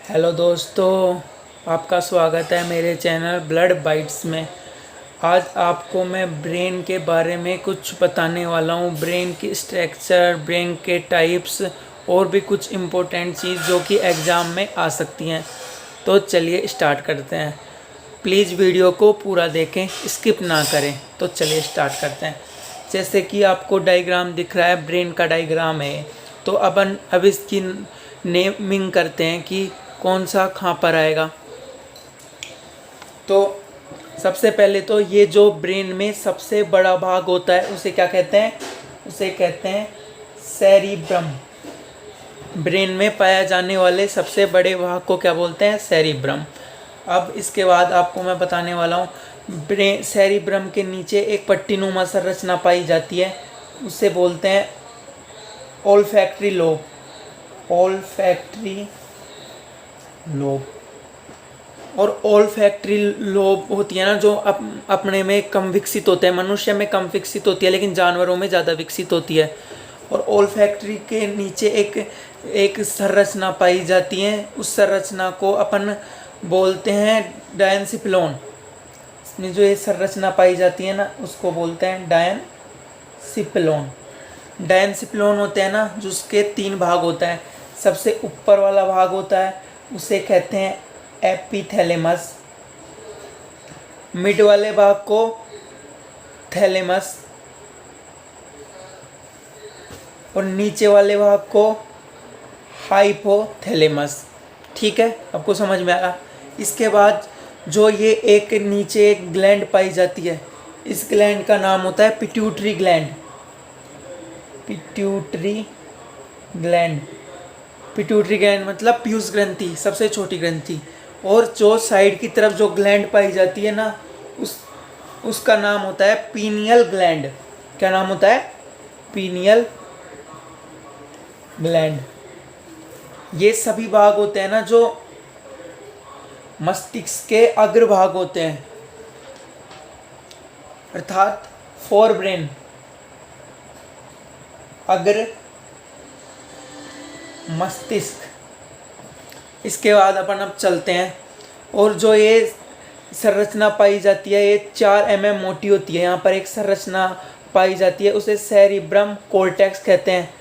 Hello दोस्तों, आपका स्वागत है मेरे चैनल ब्लड बाइट्स में। आज आपको मैं ब्रेन के बारे में कुछ बताने वाला हूँ। ब्रेन की स्ट्रक्चर, ब्रेन के टाइप्स और भी कुछ इम्पोर्टेंट चीज़ जो कि एग्ज़ाम में आ सकती हैं। तो चलिए स्टार्ट करते हैं। प्लीज़ वीडियो को पूरा देखें, स्किप ना करें। तो चलिए स्टार्ट करते हैं। जैसे कि आपको डायग्राम दिख रहा है, ब्रेन का डायग्राम है। तो अब इसकी नेमिंग करते हैं कि कौन सा कहाँ पर आएगा। तो सबसे पहले तो ये जो ब्रेन में सबसे बड़ा भाग होता है उसे क्या कहते हैं? उसे कहते हैं सेरिब्रम। ब्रेन में पाया जाने वाले सबसे बड़े भाग को क्या बोलते हैं? सेरिब्रम। अब इसके बाद आपको मैं बताने वाला हूँ, ब्रेन सेरिब्रम के नीचे एक पट्टीनुमा संरचना पाई जाती है, उसे बोलते हैं ओल्फैक्टरी लोब। ओल्फैक्टरी लोब और ओल्फैक्टरी लोब होती है ना, जो अपने में कम विकसित होते हैं। मनुष्य में कम विकसित होती है लेकिन जानवरों में ज़्यादा विकसित होती है। और ओल्फैक्टरी के नीचे एक संरचना पाई जाती है, उस संरचना को अपन बोलते हैं डायनसिप्लोन। इसमें जो ये संरचना पाई जाती है ना, उसको बोलते हैं डायनसिप्लोन। डायनसिप्लोन होते हैं ना, जिसके 3 भाग होता है। सबसे ऊपर वाला भाग होता है उसे कहते हैं एपिथैलेमस, मिड वाले भाग को थैलेमस और नीचे वाले भाग को हाइपोथैलेमस। ठीक है, आपको समझ में आया। इसके बाद जो ये एक नीचे एक ग्लैंड पाई जाती है, इस ग्लैंड का नाम होता है pituitary gland. Pituitary gland, pituitary gland मतलब पीयूष ग्रंथि, सबसे छोटी ग्रंथि। और जो साइड की तरफ जो ग्लैंड पाई जाती है ना, उसका नाम होता है पीनियल ग्लैंड। क्या नाम होता है? Pineal gland. ये सभी भाग होते हैं ना जो मस्तिष्क के अग्रभाग होते हैं, अर्थात फोर ब्रेन, अग्र मस्तिष्क। इसके बाद अपन अब चलते हैं, और जो ये संरचना पाई जाती है ये 4 mm मोटी होती है। यहाँ पर एक संरचना पाई जाती है, उसे सेरिब्रम कोर्टेक्स कहते हैं,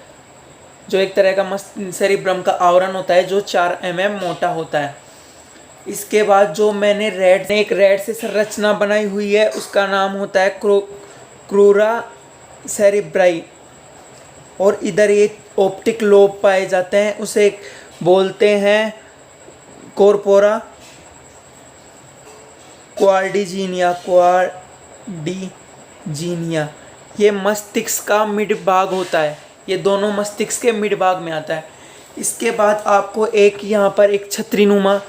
जो एक तरह का सेरिब्रम का आवरण होता है जो 4 mm मोटा होता है। इसके बाद जो मैंने एक रेड से संरचना बनाई हुई है, उसका नाम होता है क्रूरा सेरिब्राई। और इधर ये ऑप्टिक लोब पाए जाते हैं, उसे बोलते हैं कॉर्पोरा क्वाड्रिजीनिया। ये मस्तिष्क का मिड भाग होता है, ये दोनों मस्तिष्क के मिड भाग में आता है। इसके बाद आपको एक यहाँ पर एक छतरीनुमा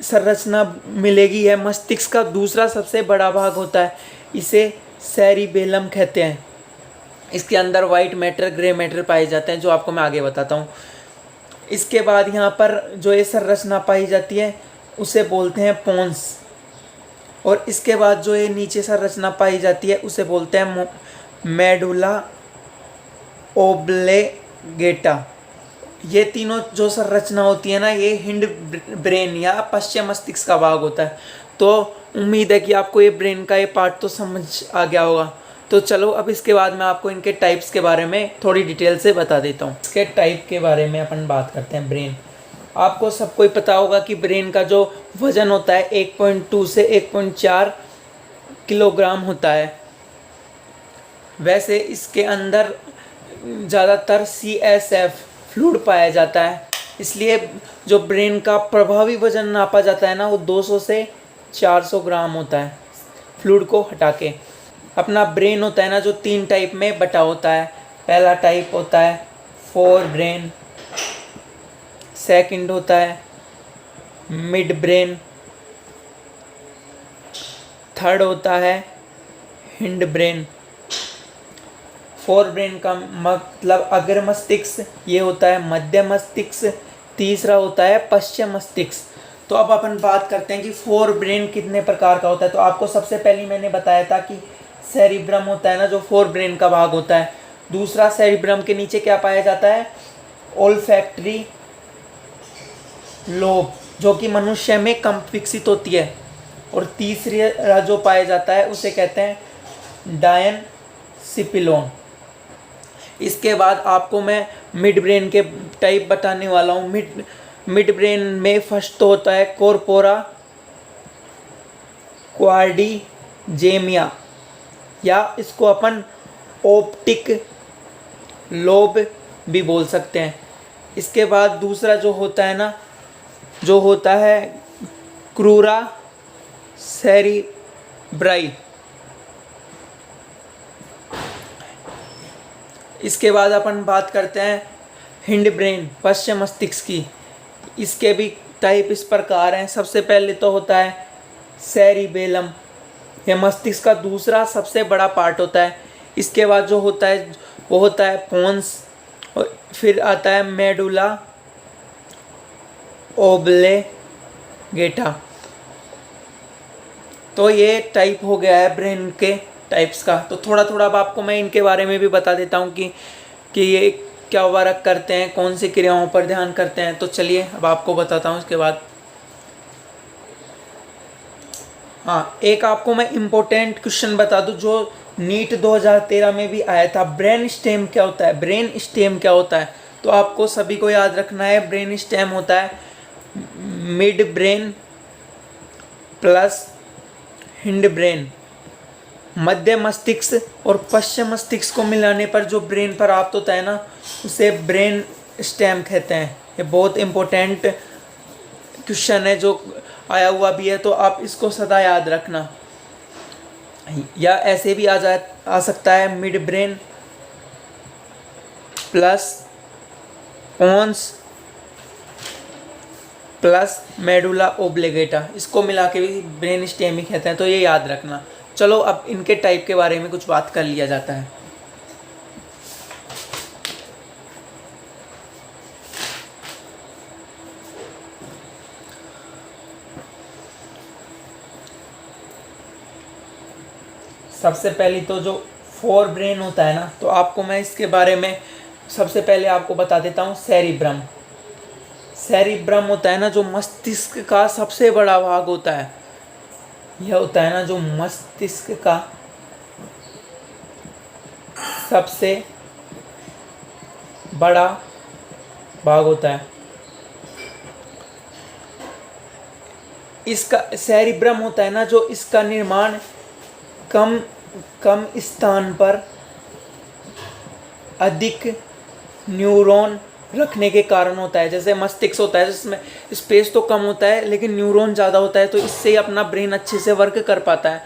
संरचना मिलेगी, है मस्तिष्क का दूसरा सबसे बड़ा भाग होता है, इसे सेरिबेलम कहते हैं। इसके अंदर वाइट मैटर, ग्रे मैटर पाए जाते हैं, जो आपको मैं आगे बताता हूँ। इसके बाद यहाँ पर जो ये संरचना पाई जाती है उसे बोलते हैं पोन्स। और इसके बाद जो ये नीचे संरचना पाई जाती है उसे बोलते हैं मेडुला ओब्लेगेटा। ये तीनों जो संरचना होती है ना, ये हिंड ब्रेन या पश्चिम मस्तिष्क का भाग होता है। तो उम्मीद है कि आपको ये ब्रेन का ये पार्ट तो समझ आ गया होगा। तो चलो अब इसके बाद मैं आपको इनके टाइप्स के बारे में थोड़ी डिटेल से बता देता हूँ। इसके टाइप के बारे में अपन बात करते हैं। ब्रेन, आपको सबको ही पता होगा कि ब्रेन का जो वज़न होता है 1.2 से 1.4 किलोग्राम होता है। वैसे इसके अंदर ज़्यादातर CSF फ्लूइड पाया जाता है, इसलिए जो ब्रेन का प्रभावी वज़न नापा जाता है ना, वो 200 से 400 ग्राम होता है फ्लूइड को हटा के। अपना ब्रेन होता है ना, जो 3 टाइप में बटा होता है। पहला टाइप होता है फोर ब्रेन, सेकंड होता है मिड ब्रेन, थर्ड होता है हिंड ब्रेन। फोर ब्रेन का मतलब अग्र मस्तिष्क, ये होता है मध्य मस्तिष्क, तीसरा होता है पश्चिम मस्तिष्क। तो अब अपन बात करते हैं कि फोर ब्रेन कितने प्रकार का होता है। तो आपको सबसे पहले मैंने बताया था कि सेरिब्रम होता है ना, जो फोर ब्रेन का भाग होता है। दूसरा, सेरिब्रम के नीचे क्या पाया जाता है? ओल्फैक्टरी लोब, जो कि मनुष्य में कम विकसित होती है। और तीसरा जो पाया जाता है उसे कहते हैं डायनसिपिलोन। इसके बाद आपको मैं मिड ब्रेन के टाइप बताने वाला हूँ। मिड ब्रेन में फर्स्ट तो होता है कॉर्पोरा क्वाड्रिजेमिया, या इसको अपन ऑप्टिक लोब भी बोल सकते हैं। इसके बाद दूसरा जो होता है ना, जो होता है क्रूरा सेरिब्राई। इसके बाद अपन बात करते हैं हिंड ब्रेन, पश्चिम मस्तिष्क की। इसके भी टाइप इस प्रकार हैं। सबसे पहले तो होता है सेरिबेलम, यह मस्तिष्क का दूसरा सबसे बड़ा पार्ट होता है। इसके बाद जो होता है वो होता है पोन्स, और फिर आता है मेडुला ओब्लेगेटा। तो ये टाइप हो गया है ब्रेन के टाइप्स का। तो थोड़ा थोड़ा अब आपको मैं इनके बारे में भी बता देता हूँ कि ये क्या वर्क करते हैं, कौन सी क्रियाओं पर ध्यान करते हैं। तो चलिए अब आपको बताता हूँ इसके बाद। हाँ, एक आपको मैं इम्पोर्टेंट क्वेश्चन बता दूँ जो नीट 2013 में भी आया था। ब्रेन स्टेम क्या होता है? ब्रेन स्टेम क्या होता है? तो आपको सभी को याद रखना है, ब्रेन स्टेम होता है midbrain plus hindbrain. मध्य मस्तिष्क और पश्चिम मस्तिष्क को मिलाने पर जो ब्रेन प्राप्त होता है ना, उसे ब्रेन स्टेम कहते हैं। ये बहुत इम्पोर्टेंट क्वेश्चन है जो आया हुआ भी है, तो आप इसको सदा याद रखना। या ऐसे भी आ सकता है midbrain plus pons plus medulla oblongata, इसको मिला के भी ब्रेन स्टेम ही कहते हैं। तो ये याद रखना। चलो अब इनके टाइप के बारे में कुछ बात कर लिया जाता है। सबसे पहले तो जो फोर ब्रेन होता है ना, तो आपको मैं इसके बारे में सबसे पहले आपको बता देता हूँ। सेरिब्रम, सेरिब्रम होता है ना जो मस्तिष्क का सबसे बड़ा भाग होता है। यह होता है ना जो मस्तिष्क का सबसे बड़ा भाग होता है। इसका सेरिब्रम होता है ना जो, इसका निर्माण कम स्थान पर अधिक न्यूरॉन रखने के कारण होता है। जैसे मस्तिष्क होता है जिसमें स्पेस तो कम होता है लेकिन न्यूरॉन ज़्यादा होता है, तो इससे ही अपना ब्रेन अच्छे से वर्क कर पाता है।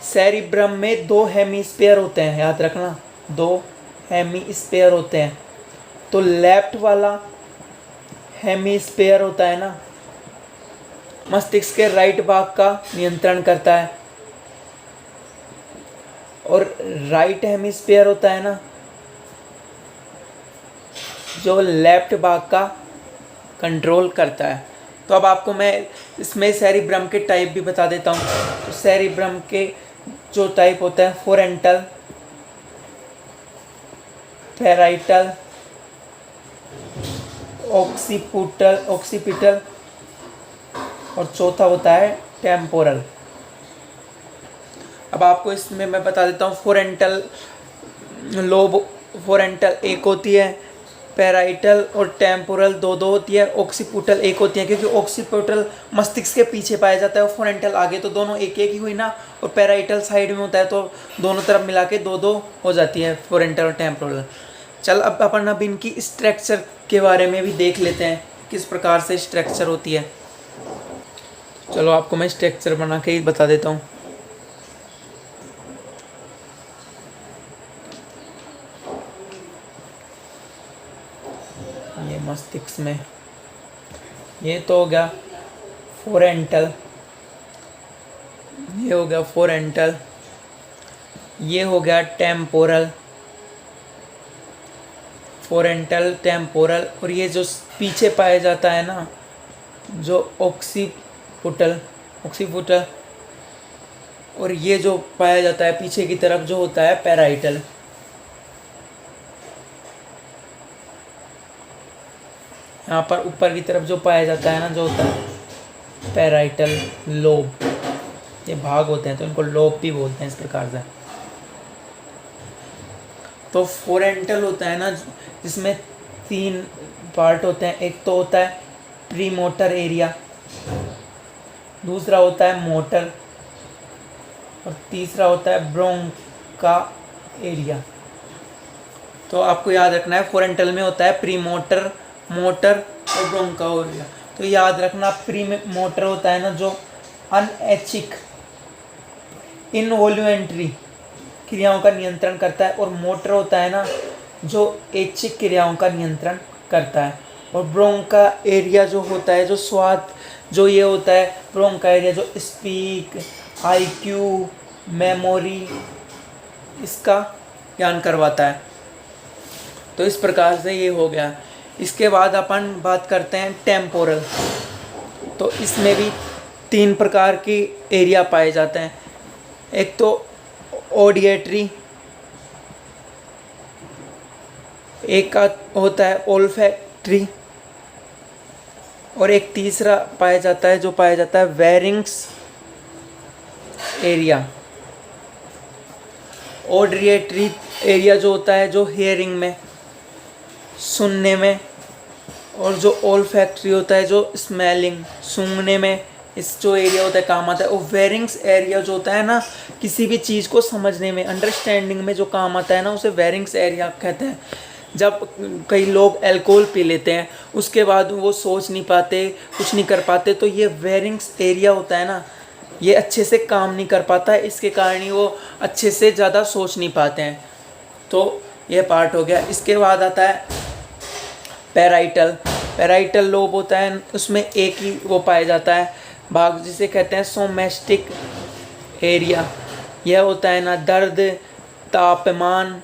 सेरिब्रम में 2 हेमीस्फीयर होते हैं, याद रखना, 2 हेमीस्फीयर होते हैं। तो लेफ्ट वाला हेमीस्फीयर होता है ना, मस्तिष्क के राइट भाग का नियंत्रण करता है, और राइट हेमीस्फीयर होता है ना जो लेफ्ट भाग का कंट्रोल करता है। तो अब आपको मैं इसमें सेरिब्रम के टाइप भी बता देता हूँ। तो सेरिब्रम के जो टाइप होता है फोरेंटल, पैराइटल, ऑक्सीपिटल और चौथा होता है टेम्पोरल। अब आपको इसमें मैं बता देता हूँ। फोरेंटल लोब, फोरेंटल एक होती है, पैराइटल और टेम्पोरल दो होती है, ऑक्सीपिटल एक होती है, क्योंकि ऑक्सीपिटल मस्तिष्क के पीछे पाया जाता है और फोरेंटल आगे, तो दोनों एक ही हुई ना। और पैराइटल साइड में होता है, तो दोनों तरफ मिला के दो हो जाती है, फोरेंटल और टेम्पोरल। चल अब अपन अब इनकी स्ट्रक्चर के बारे में भी देख लेते हैं, किस प्रकार से स्ट्रक्चर होती है। चलो आपको मैं स्ट्रक्चर बना के ही बता देता हूँ। ये मस्तिष्क में ये तो हो गया फोरेंटल, ये हो गया फोरेंटल, ये हो गया टेम्पोरल, फोरेंटल टेम्पोरल, और ये जो पीछे पाया जाता है ना जो ऑक्सीपिटल, और ये जो पाया जाता है पीछे की तरफ जो होता है पैराइटल। यहाँ पर ऊपर की तरफ जो पाया जाता है ना, जो होता है पैराइटल लोब, ये भाग होते हैं तो इनको लोब भी बोलते हैं इस प्रकार से। तो फोरेंटल होता है ना, जिसमें 3 पार्ट होते हैं। एक तो होता है प्री मोटर एरिया, दूसरा होता है मोटर, और तीसरा होता है ब्रोंका एरिया। तो आपको याद रखना है, फोरेंटल में होता है प्री मोटर, मोटर और ब्रोंका एरिया। तो याद रखना, प्री मोटर होता है ना जो अनऐच्छिक इनवॉल्यूंटरी क्रियाओं का नियंत्रण करता है, और मोटर होता है ना जो ऐच्छिक क्रियाओं का नियंत्रण करता है। और ब्रोंका एरिया जो होता है, जो स्वाद, जो ये होता है ब्रोंका एरिया, जो स्पीक, आईक्यू, मेमोरी, इसका ज्ञान करवाता है। तो इस प्रकार से ये हो गया। इसके बाद अपन बात करते हैं टेम्पोरल। तो इसमें भी 3 प्रकार की एरिया पाए जाते हैं। एक तो ऑडिएटरी, एक का होता है ओल्फैक्टरी, और एक तीसरा पाया जाता है जो पाया जाता है वेरिंग्स एरिया। ऑडिएटरी एरिया जो होता है जो हेयरिंग में, सुनने में, और जो ओल्फैक्टरी होता है जो स्मेलिंग, सूंघने में, इस जो एरिया होता है काम आता है। और वेरिंग्स एरिया जो होता है ना, किसी भी चीज़ को समझने में, अंडरस्टैंडिंग में जो काम आता है ना, उसे वेरिंग्स एरिया कहते हैं। जब कई लोग अल्कोहल पी लेते हैं, उसके बाद वो सोच नहीं पाते, कुछ नहीं कर पाते, तो ये वेरिंग्स एरिया होता है ना, ये अच्छे से काम नहीं कर पाता है, इसके कारण ही वो अच्छे से ज़्यादा सोच नहीं पाते हैं। तो ये पार्ट हो गया। इसके बाद आता है पैराइटल। पैराइटल लोब होता है, उसमें एक ही वो पाया जाता है भाग, जिसे कहते हैं सोमेस्टिक एरिया। यह होता है ना दर्द, तापमान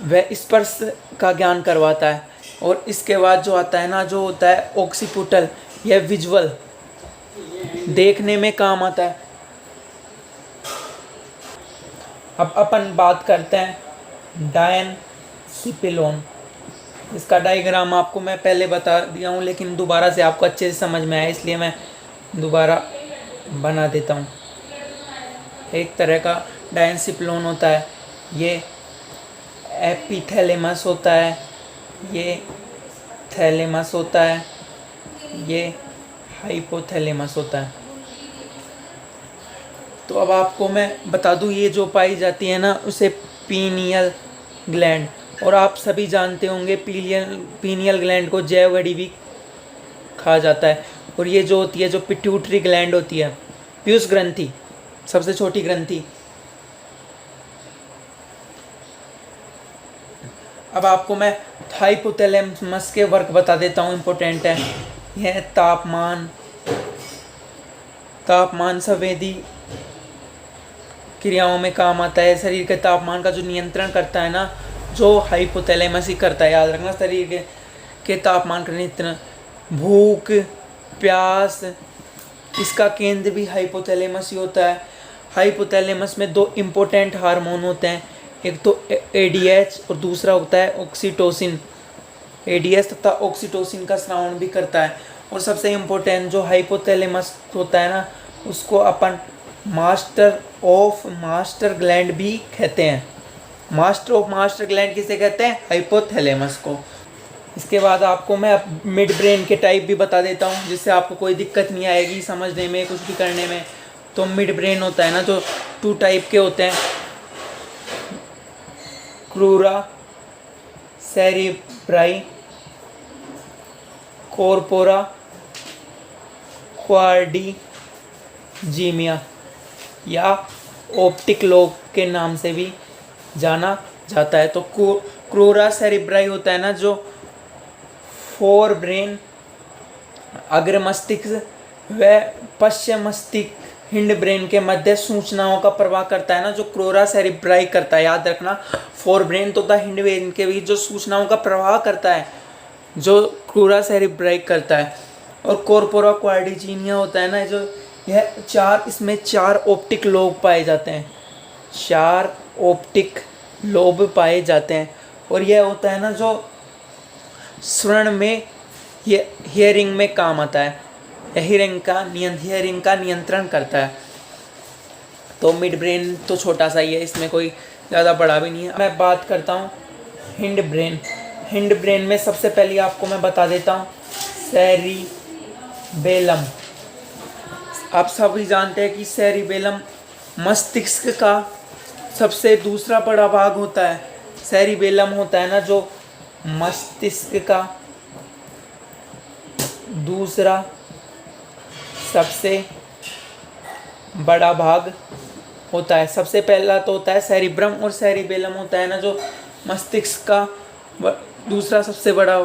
व स्पर्श का ज्ञान करवाता है। और इसके बाद जो आता है ना, जो होता है ऑक्सीपुटल, यह विजुअल, देखने में काम आता है। अब अपन बात करते हैं डायनसिपिलोन। इसका डायग्राम आपको मैं पहले बता दिया हूँ, लेकिन दोबारा से आपको अच्छे से समझ में आया, इसलिए मैं दोबारा बना देता हूँ। एक तरह का डायनसिपिलोन होता है, ये एपिथैलेमस होता है, ये थैलेमस होता है, ये हाइपोथैलेमस होता है। तो अब आपको मैं बता दूं, ये जो पाई जाती है ना, उसे पीनियल ग्लैंड, और आप सभी जानते होंगे पीनियल ग्लैंड को जैवगड़ी भी कहा जाता है। और ये जो होती है, जो पिट्यूटरी ग्लैंड होती है, पीयूष ग्रंथि, सबसे छोटी ग्रंथि। अब आपको मैं हाइपोथैलेमस के वर्क बता देता हूँ, इम्पोर्टेंट है। यह तापमान संवेदी क्रियाओं में काम आता है। शरीर के तापमान का जो नियंत्रण करता है ना, जो हाइपोथैलेमस ही करता है। याद रखना, शरीर के तापमान का नियंत्रण, भूख, प्यास, इसका केंद्र भी हाइपोथैलेमस ही होता है। हाइपोथैलेमस में 2 इम्पोर्टेंट हार्मोन होते हैं, एक तो एडीएच और दूसरा होता है ऑक्सीटोसिन। एडीएच तथा ऑक्सीटोसिन का स्रावण भी करता है। और सबसे इम्पोर्टेंट जो हाइपोथैलेमस होता है ना, उसको अपन मास्टर ऑफ मास्टर ग्लैंड भी कहते हैं। मास्टर ऑफ मास्टर ग्लैंड किसे कहते हैं? हाइपोथैलेमस को। इसके बाद आपको मैं मिड ब्रेन के टाइप भी बता देता हूँ, जिससे आपको कोई दिक्कत नहीं आएगी समझने में, कुछ भी करने में। तो मिड ब्रेन होता है ना, जो 2 टाइप के होते हैं, क्रूरा सेरिब्राई, कॉर्पोरा क्वाड्रिजीमिया, या ऑप्टिक लोब के नाम से भी जाना जाता है। तो क्रूरा सेरिब्राई होता है ना, जो फोर ब्रेन, अग्र मस्तिष्क व पश्चिम मस्तिष्क हिंड ब्रेन के मध्य सूचनाओं का प्रवाह करता है ना, जो क्रोरा सेरिब्राई करता है। याद रखना, फोर ब्रेन तो था हिंड ब्रेन के बीच जो सूचनाओं का प्रवाह करता है, जो क्रोरा सेरिब्राई करता है। और कॉर्पोरा क्वाड्रिजीमिया होता है ना, जो यह 4, इसमें 4 ऑप्टिक लोब पाए जाते हैं, 4 ऑप्टिक लोब पाए जाते हैं। और यह होता है ना, जो सुनने में, हियरिंग में काम आता है, हियरिंग का नियंत्रण करता है। तो मिड ब्रेन तो छोटा सा ही है, इसमें कोई ज़्यादा बड़ा भी नहीं है। मैं बात करता हूँ हिंड ब्रेन। हिंड ब्रेन में सबसे पहले आपको मैं बता देता हूँ सेरिबेलम। आप सभी जानते हैं कि सेरिबेलम मस्तिष्क का सबसे दूसरा बड़ा भाग होता है। सेरिबेलम होता है ना जो मस्तिष्क का दूसरा सबसे बड़ा भाग होता है। सबसे पहला तो होता है सेरिब्रम और सेरिबेलम होता है ना जो मस्तिष्क का दूसरा सबसे बड़ा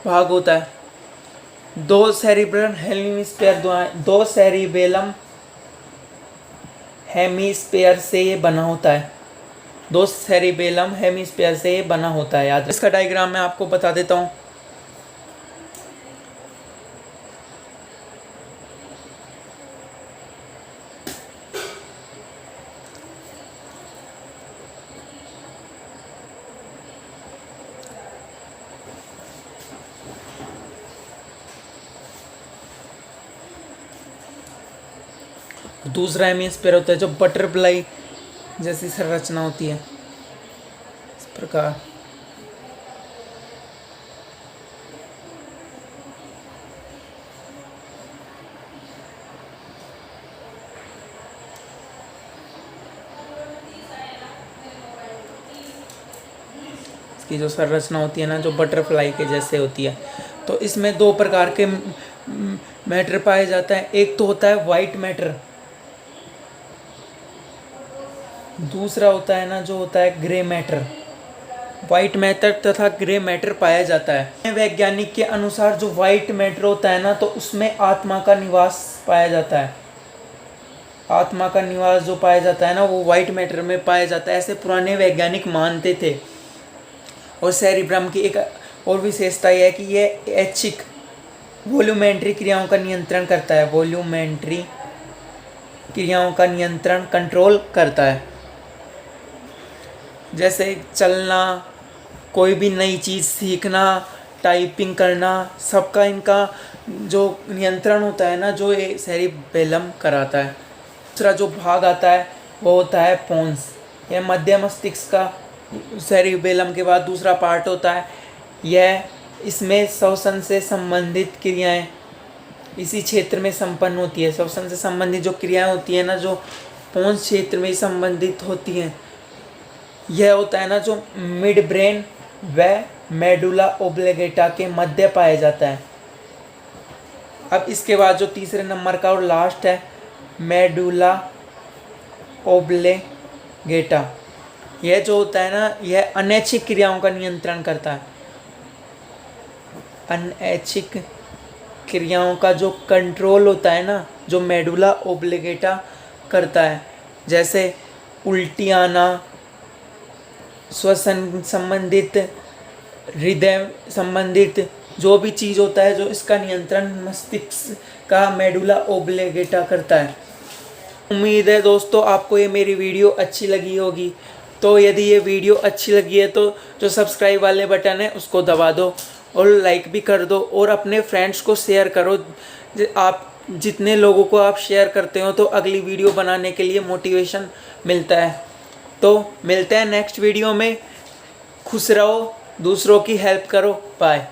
भाग होता है। दो सेरिब्रम हेमिस्फीयर से ये बना होता है। दो सेरिबेलम हेमिस्फीयर से ये बना होता है। याद, इसका डायग्राम मैं आपको बता देता हूँ। दूसरा हेमिस्फीयर होता है जो बटरफ्लाई जैसी संरचना होती है, इस प्रकार। इसकी जो संरचना होती है ना जो बटरफ्लाई के जैसे होती है। तो इसमें दो प्रकार के मैटर पाए जाते हैं। एक तो होता है वाइट मैटर, दूसरा होता है ना जो होता है ग्रे मैटर। वाइट मैटर तथा ग्रे मैटर पाया जाता है। वैज्ञानिक के अनुसार जो वाइट मैटर होता है ना तो उसमें आत्मा का निवास पाया जाता है। आत्मा का निवास जो पाया जाता है ना वो वाइट मैटर में पाया जाता है, ऐसे पुराने वैज्ञानिक मानते थे। और सेरिब्रम की एक और विशेषता यह है कि यह ऐच्छिक वॉल्यूमेंट्री क्रियाओं का नियंत्रण करता है। वॉल्यूमेंट्री क्रियाओं का नियंत्रण, कंट्रोल करता है। जैसे चलना, कोई भी नई चीज़ सीखना, टाइपिंग करना, सबका इनका जो नियंत्रण होता है ना जो ये सेरिबेलम कराता है। दूसरा जो भाग आता है वो होता है पोन्स। यह मध्य मस्तिष्क का सेरिबेलम के बाद दूसरा पार्ट होता है। यह इसमें श्वसन से संबंधित क्रियाएं इसी क्षेत्र में संपन्न होती है। श्वसन से संबंधित जो क्रियाएं होती है ना जो पोन्स क्षेत्र में संबंधित होती हैं। यह होता है ना जो मिड ब्रेन व मेडुला ओब्लिगेटा के मध्य पाया जाता है। अब इसके बाद जो तीसरे नंबर का और लास्ट है मेडुला ओब्लिगेटा। यह जो होता है ना यह अनैच्छिक क्रियाओं का नियंत्रण करता है। अनैच्छिक क्रियाओं का जो कंट्रोल होता है ना जो मेडुला ओब्लिगेटा करता है, जैसे उल्टी आना, श्वसन संबंधित, हृदय संबंधित जो भी चीज़ होता है जो इसका नियंत्रण मस्तिष्क का मेडुला ओब्लिगेटा करता है। उम्मीद है दोस्तों आपको ये मेरी वीडियो अच्छी लगी होगी। तो यदि ये वीडियो अच्छी लगी है तो जो सब्सक्राइब वाले बटन है उसको दबा दो और लाइक भी कर दो और अपने फ्रेंड्स को शेयर करो। आप जितने लोगों को आप शेयर करते हो तो अगली वीडियो बनाने के लिए मोटिवेशन मिलता है। तो मिलते हैं नेक्स्ट वीडियो में। खुश रहो, दूसरों की हेल्प करो। बाय।